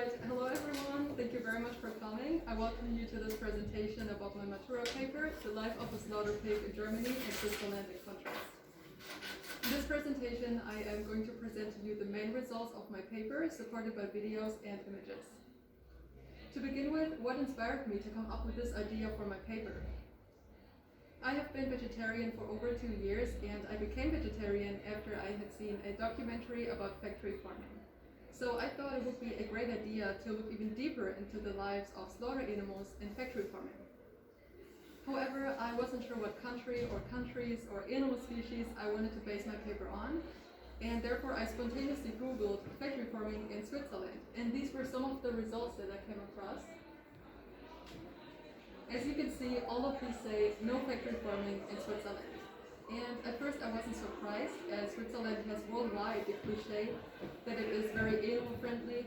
Alright, hello everyone, thank you very much for coming. I welcome you to this presentation about my Matura paper, The Life of a Slaughter Pig in Germany and Switzerland in Contrast. In this presentation, I am going to present to you the main results of my paper, supported by videos and images. To begin with, what inspired me to come up with this idea for my paper? I have been vegetarian for over 2 years, and I became vegetarian after I had seen a documentary about factory farming. So I thought it would be a great idea to look even deeper into the lives of slaughter animals in factory farming. However, I wasn't sure what country or countries or animal species I wanted to base my paper on, and therefore I spontaneously Googled factory farming in Switzerland, and these were some of the results that I came across. As you can see, all of these say no factory farming in Switzerland. And at first I wasn't surprised, as Switzerland has worldwide the cliche that it is very animal friendly,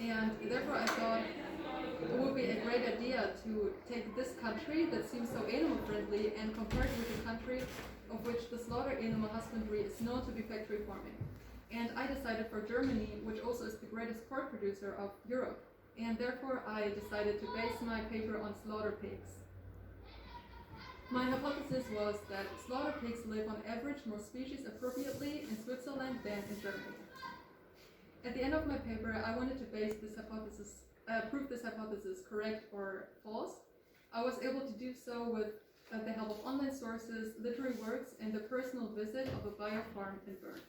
and therefore I thought it would be a great idea to take this country that seems so animal friendly and compare it with a country of which the slaughter animal husbandry is known to be factory farming. And I decided for Germany, which also is the greatest pork producer of Europe, and therefore I decided to base my paper on slaughter pigs. My hypothesis was that slaughter pigs live on average more species appropriately in Switzerland than in Germany. At the end of my paper, I wanted to base this hypothesis, prove this hypothesis correct or false. I was able to do so with the help of online sources, literary works, and the personal visit of a biofarm in Bern.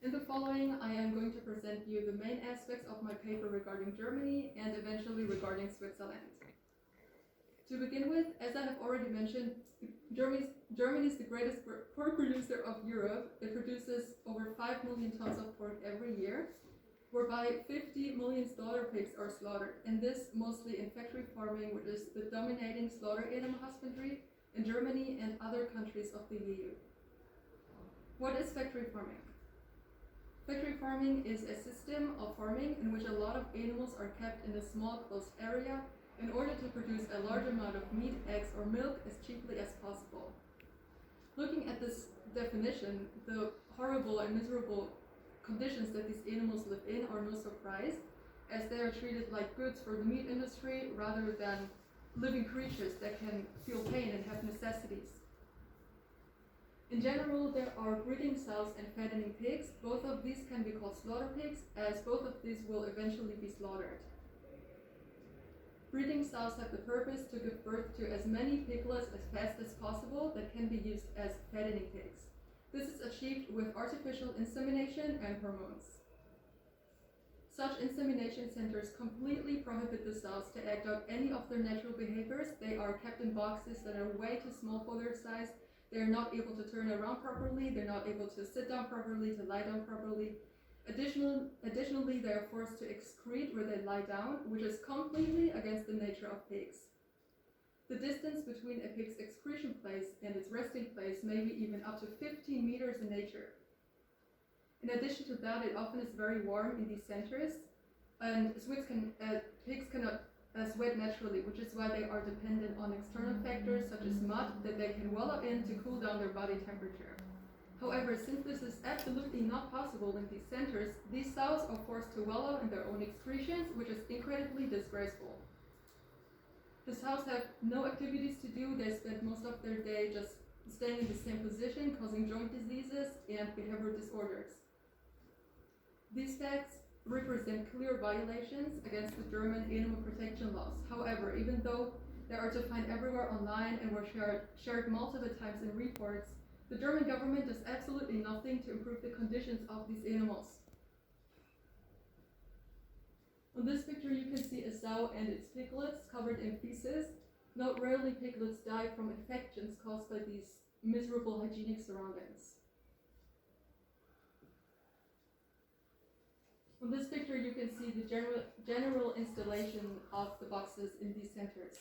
In the following, I am going to present you the main aspects of my paper regarding Germany and eventually regarding Switzerland. To begin with, as I have already mentioned, Germany is the greatest pork producer of Europe. It produces over 5 million tons of pork every year, whereby 50 million slaughter pigs are slaughtered, and this mostly in factory farming, which is the dominating slaughter animal husbandry in Germany and other countries of the EU. What is factory farming? Factory farming is a system of farming in which a lot of animals are kept in a small closed area in order to produce a large amount of meat, eggs, or milk as cheaply as possible. Looking at this definition, the horrible and miserable conditions that these animals live in are no surprise, as they are treated like goods for the meat industry rather than living creatures that can feel pain and have necessities. In general, there are breeding sows and fattening pigs. Both of these can be called slaughter pigs, as both of these will eventually be slaughtered. Breeding sows have the purpose to give birth to as many piglets as fast as possible that can be used as fattening pigs. This is achieved with artificial insemination and hormones. Such insemination centers completely prohibit the sows to act out any of their natural behaviors. They are kept in boxes that are way too small for their size. They're not able to turn around properly. They're not able to sit down properly, to lie down properly. Additionally, they are forced to excrete where they lie down, which is completely against the nature of pigs. The distance between a pig's excretion place and its resting place may be even up to 15 meters in nature. In addition to that, it often is very warm in these centers, and pigs cannot sweat naturally, which is why they are dependent on external factors such as mud that they can wallow in to cool down their body temperature. However, since this is absolutely not possible in these centers, these sows are forced to wallow in their own excretions, which is incredibly disgraceful. The sows have no activities to do. They spend most of their day just staying in the same position, causing joint diseases and behavioral disorders. These facts represent clear violations against the German animal protection laws. However, even though they are to find everywhere online and were shared multiple times in reports, the German government does absolutely nothing to improve the conditions of these animals. On this picture you can see a sow and its piglets covered in feces. Not rarely piglets die from infections caused by these miserable hygienic surroundings. On this picture you can see the general installation of the boxes in these centers.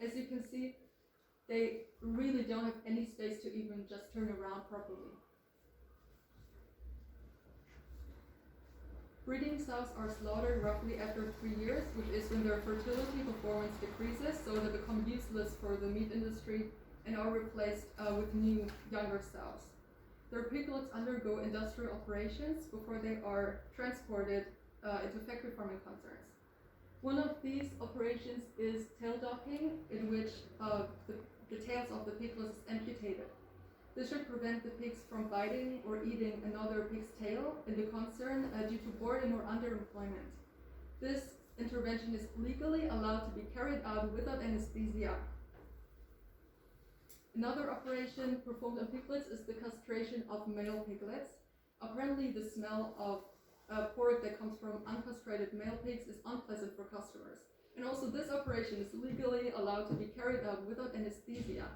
As you can see, they really don't have any space to even just turn around properly. Breeding sows are slaughtered roughly after 3 years, which is when their fertility performance decreases, so they become useless for the meat industry and are replaced with new, younger sows. Their piglets undergo industrial operations before they are transported into factory farming concerns. One of these operations is tail docking, in which the tails of the piglets is amputated. This should prevent the pigs from biting or eating another pig's tail in the concern due to boredom or underemployment. This intervention is legally allowed to be carried out without anesthesia. Another operation performed on piglets is the castration of male piglets. Apparently, the smell of pork that comes from uncastrated male pigs is unpleasant for customers. And also, this operation is legally allowed to be carried out without anesthesia.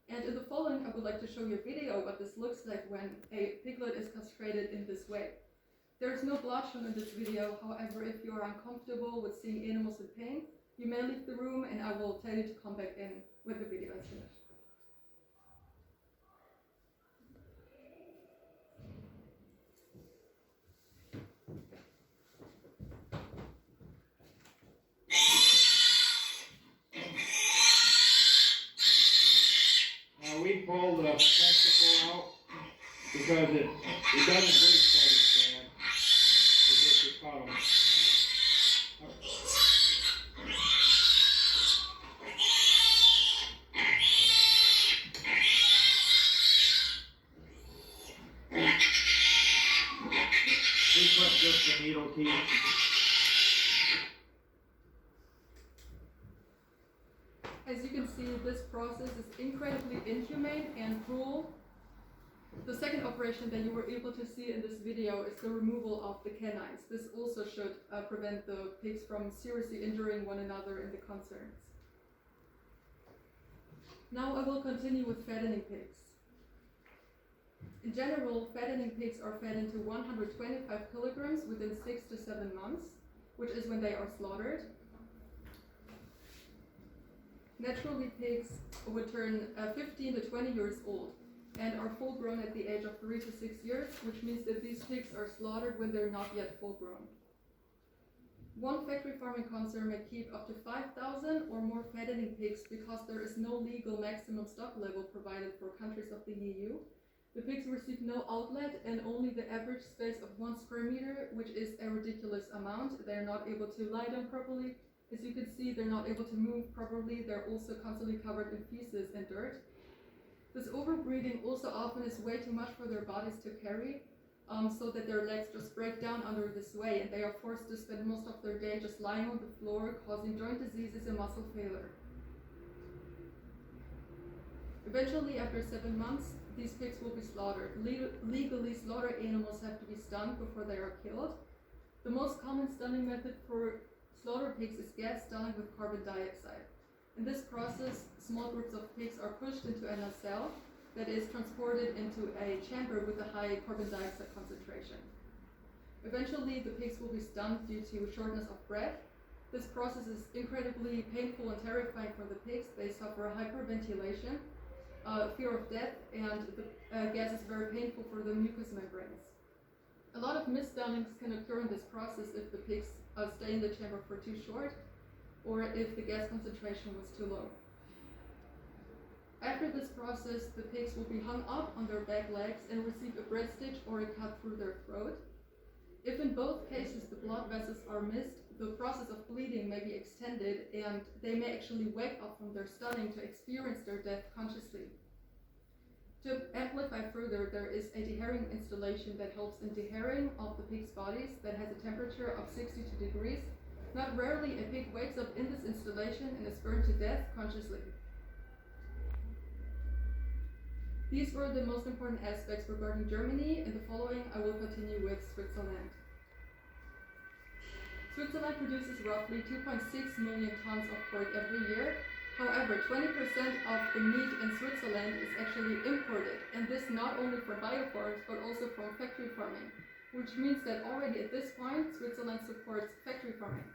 And in the following, I would like to show you a video of what this looks like when a piglet is castrated in this way. There is no blood shown in this video. However, if you are uncomfortable with seeing animals in pain, you may leave the room and I will tell you to come back in when the video is finished. We pull the testicle out because it doesn't breathe steady, Stan. It's just a cut 'em. We put just the needle teeth. As you can see, this process is incredibly inhumane and cruel. The second operation that you were able to see in this video is the removal of the canines. This also should prevent the pigs from seriously injuring one another in the concerns. Now I will continue with fattening pigs. In general, fattening pigs are fed into 125 kilograms within 6 to 7 months, which is when they are slaughtered. Naturally, pigs would turn 15 to 20 years old and are full grown at the age of 3 to 6 years, which means that these pigs are slaughtered when they're not yet full grown. One factory farming concern may keep up to 5,000 or more fattening pigs because there is no legal maximum stock level provided for countries of the EU. The pigs receive no outlet and only the average space of 1 square meter, which is a ridiculous amount. They are not able to lie down properly. As you can see, they're not able to move properly. They're also constantly covered in feces and dirt. This overbreeding also often is way too much for their bodies to carry, so that their legs just break down under this weight, and they are forced to spend most of their day just lying on the floor, causing joint diseases and muscle failure. Eventually, after 7 months, these pigs will be slaughtered. Legally, slaughtered animals have to be stunned before they are killed. The most common stunning method for slaughter pigs is gas stunning with carbon dioxide. In this process, small groups of pigs are pushed into a nacelle that is transported into a chamber with a high carbon dioxide concentration. Eventually, the pigs will be stunned due to shortness of breath. This process is incredibly painful and terrifying for the pigs. They suffer hyperventilation, fear of death, and the gas is very painful for the mucous membranes. A lot of misstunnings can occur in this process if the pigs stay in the chamber for too short, or if the gas concentration was too low. After this process, the pigs will be hung up on their back legs and receive a breast stitch or a cut through their throat. If in both cases the blood vessels are missed, the process of bleeding may be extended and they may actually wake up from their stunning to experience their death consciously. To amplify further, there is a deherring installation that helps in deherring of the pig's bodies that has a temperature of 62 degrees. Not rarely, a pig wakes up in this installation and is burned to death consciously. These were the most important aspects regarding Germany. In the following, I will continue with Switzerland. Switzerland produces roughly 2.6 million tons of pork every year. However, 20% of the meat in Switzerland is actually imported, and this not only from biofarms but also from factory farming, which means that already at this point, Switzerland supports factory farming.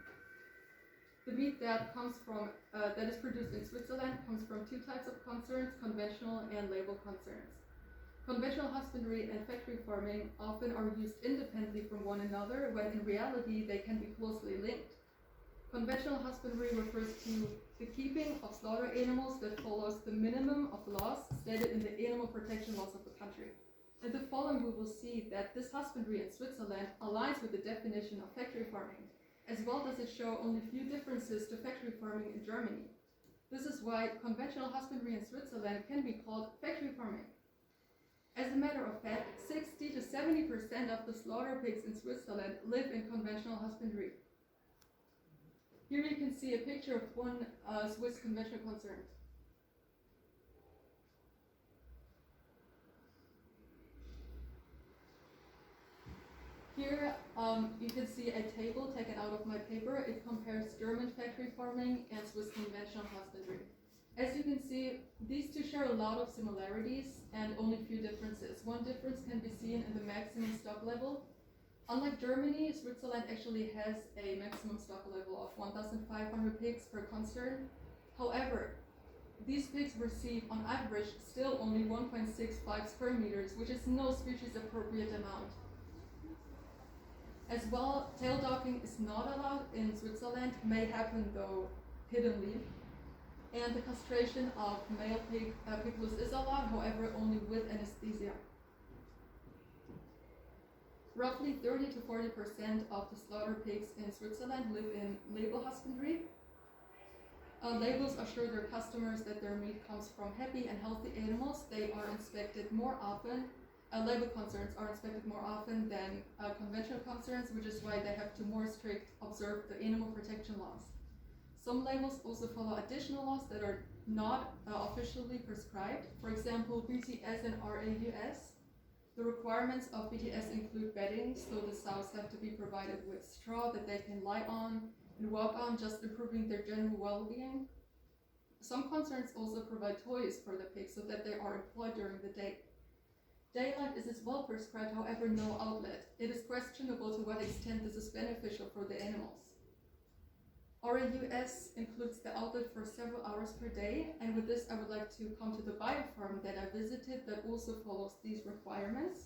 The meat that is produced in Switzerland comes from 2 types of concerns: conventional and label concerns. Conventional husbandry and factory farming often are used independently from one another, when in reality they can be closely linked. Conventional husbandry refers to the keeping of slaughter animals that follows the minimum of laws stated in the animal protection laws of the country. In the following, we will see that this husbandry in Switzerland aligns with the definition of factory farming, as well does it show only few differences to factory farming in Germany. This is why conventional husbandry in Switzerland can be called factory farming. As a matter of fact, 60 to 70% of the slaughter pigs in Switzerland live in conventional husbandry. Here you can see a picture of one Swiss conventional concern. Here you can see a table taken out of my paper. It compares German factory farming and Swiss conventional husbandry. As you can see, these two share a lot of similarities and only few differences. One difference can be seen in the maximum stock level. Unlike Germany, Switzerland actually has a maximum stock level of 1,500 pigs per concern. However, these pigs receive on average still only 1.65 square meters, which is no species appropriate amount. As well, tail docking is not allowed in Switzerland, may happen though hiddenly. And the castration of male piglets is allowed, however, only with anesthesia. Roughly 30 to 40% of the slaughter pigs in Switzerland live in label husbandry. Labels assure their customers that their meat comes from happy and healthy animals. They are inspected more often. Label concerns are inspected more often than conventional concerns, which is why they have to more strict observe the animal protection laws. Some labels also follow additional laws that are not officially prescribed. For example, BTS and RAUS. The requirements of BTS include bedding, so the sows have to be provided with straw that they can lie on and walk on, just improving their general well-being. Some concerns also provide toys for the pigs so that they are employed during the day. Daylight is as well prescribed, however no outlet. It is questionable to what extent this is beneficial for the animals. RAUS includes the outlet for several hours per day, and with this I would like to come to the biofarm that I visited that also follows these requirements.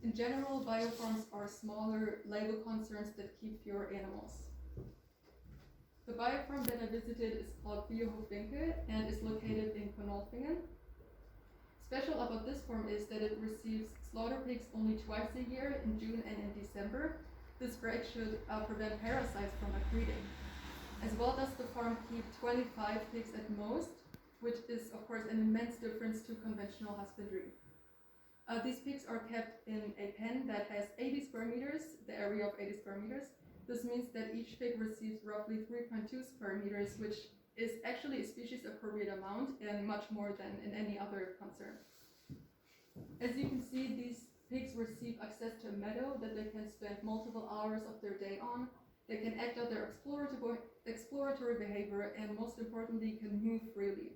In general, biofarms are smaller label concerns that keep fewer animals. The biofarm that I visited is called Biohof Winkel and is located in Konolfingen. Special about this farm is that it receives slaughter pigs only twice a year, in June and in December. This break should prevent parasites from accreting. As well does the farm keep 25 pigs at most, which is of course an immense difference to conventional husbandry. These pigs are kept in a pen that has 80 square meters, the area of 80 square meters. This means that each pig receives roughly 3.2 square meters, which is actually a species appropriate amount and much more than in any other concern. As you can see, these pigs receive access to a meadow that they can spend multiple hours of their day on. They can act out their exploratory behavior and most importantly can move freely.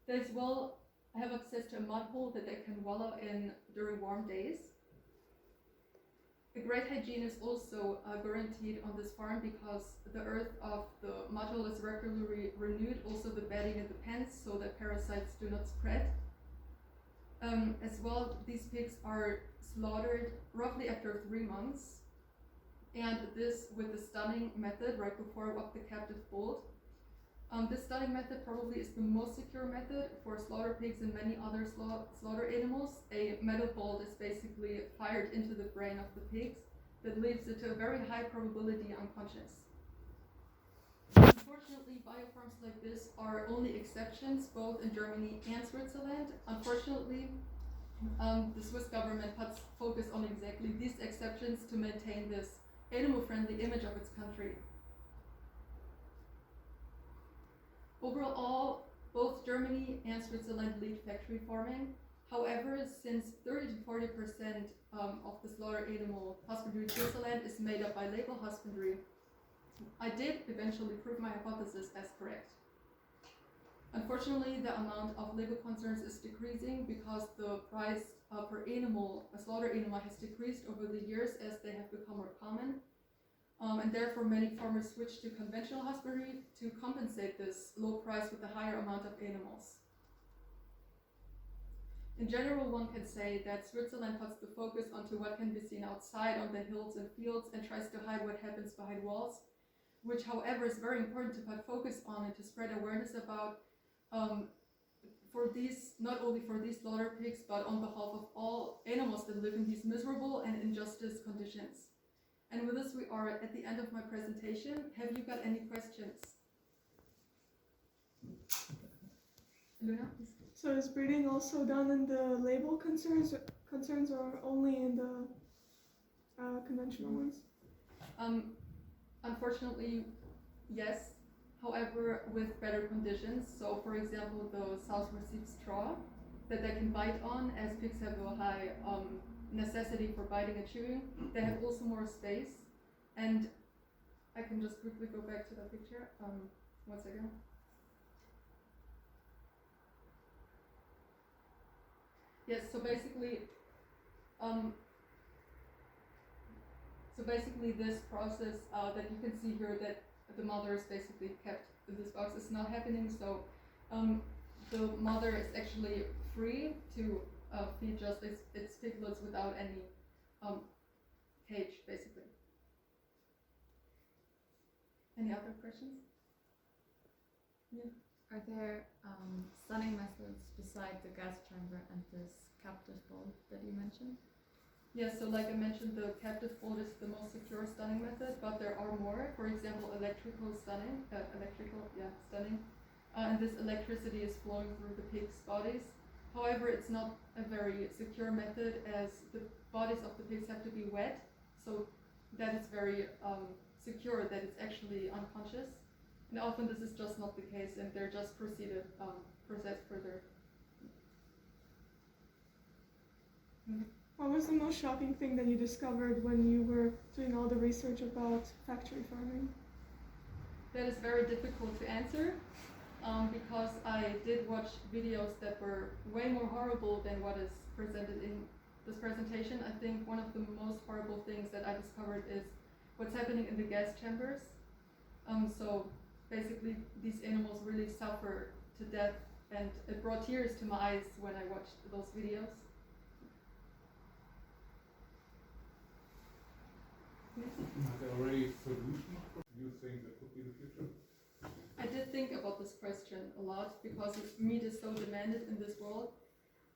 They as well have access to a mud hole that they can wallow in during warm days. A great hygiene is also guaranteed on this farm because the earth of the mud hole is regularly renewed, also the bedding in the pens so that parasites do not spread. As well, these pigs are slaughtered roughly after 3 months. And this with the stunning method right before of the captive bolt. This stunning method probably is the most secure method for slaughter pigs and many other slaughter animals. A metal bolt is basically fired into the brain of the pigs that leaves it to a very high probability unconscious. Unfortunately, biofarms like this are only exceptions both in Germany and Switzerland. Unfortunately, the Swiss government puts focus on exactly these exceptions to maintain this animal-friendly image of its country. Overall, both Germany and Switzerland lead factory farming. However, since 30 to 40% of the slaughter animal husbandry in Switzerland is made up by label husbandry, I did eventually prove my hypothesis as correct. Unfortunately, the amount of label concerns is decreasing because the price per animal, a slaughter animal, has decreased over the years as they have become more common. And therefore many farmers switch to conventional husbandry to compensate this low price with a higher amount of animals. In general, one can say that Switzerland puts the focus onto what can be seen outside on the hills and fields and tries to hide what happens behind walls, which however is very important to put focus on and to spread awareness about for these, not only for these slaughter pigs, but on behalf of all animals that live in these miserable and injustice conditions. And with this, we are at the end of my presentation. Have you got any questions? Luna, please. So is breeding also done in the label concerns or only in the conventional ones? Unfortunately, yes. However, with better conditions. So, for example, the sows receive straw that they can bite on, as pigs have a high necessity for biting and chewing. They have also more space. And I can just quickly go back to that picture. 1 second. Yes, so basically, this process that you can see here, that the mother is basically kept in this box, is not happening. So the mother is actually free to feed just its piglets without any cage, basically. Any other questions? Yeah. Are there stunning methods beside the gas chamber and this captive bolt that you mentioned? Yeah, so like I mentioned, the captive bolt is the most secure stunning method, but there are more. For example, electrical stunning, and this electricity is flowing through the pigs' bodies. However, it's not a very secure method, as the bodies of the pigs have to be wet, so that is very secure that it's actually unconscious. And often this is just not the case, and they're just processed further. What was the most shocking thing that you discovered when you were doing all the research about factory farming? That is very difficult to answer, because I did watch videos that were way more horrible than what is presented in this presentation. I think one of the most horrible things that I discovered is what's happening in the gas chambers. So basically, these animals really suffer to death, and it brought tears to my eyes when I watched those videos. Are there already solutions? Do you think that could be the future? I did think about this question a lot, because meat is so demanded in this world.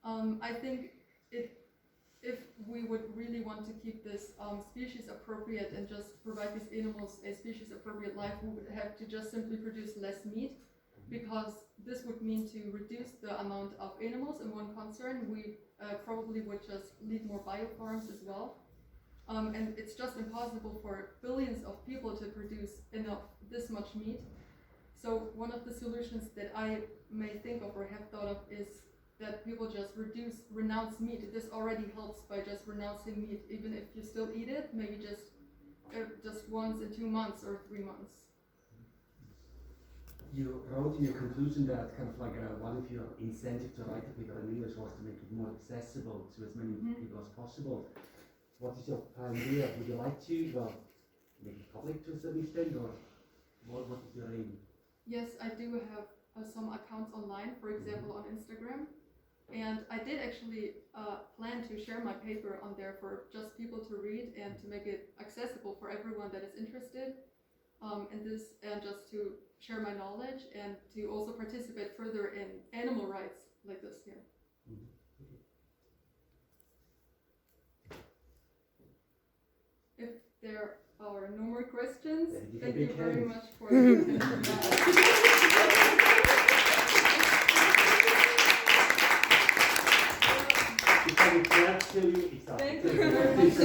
I think if we would really want to keep this species appropriate and just provide these animals a species appropriate life, we would have to just simply produce less meat, because this would mean to reduce the amount of animals in one concern. We probably would just lead more biofarms as well. And it's just impossible for billions of people to produce this much meat. So one of the solutions that I may think of or have thought of is that people just renounce meat. This already helps by just renouncing meat, even if you still eat it, maybe just once in 2 months or 3 months. You wrote in your conclusion that kind of like one of your incentives to write a paper in English was to make it more accessible to as many people as possible. What is your idea? Would you like to make it public to a certain extent, or what is your aim? Yes, I do have some accounts online, for example on Instagram, and I did actually plan to share my paper on there for just people to read and to make it accessible for everyone that is interested in this, and just to share my knowledge and to also participate further in animal rights like this here. If there are no more questions, thank you very much for your attention. Thank you very much.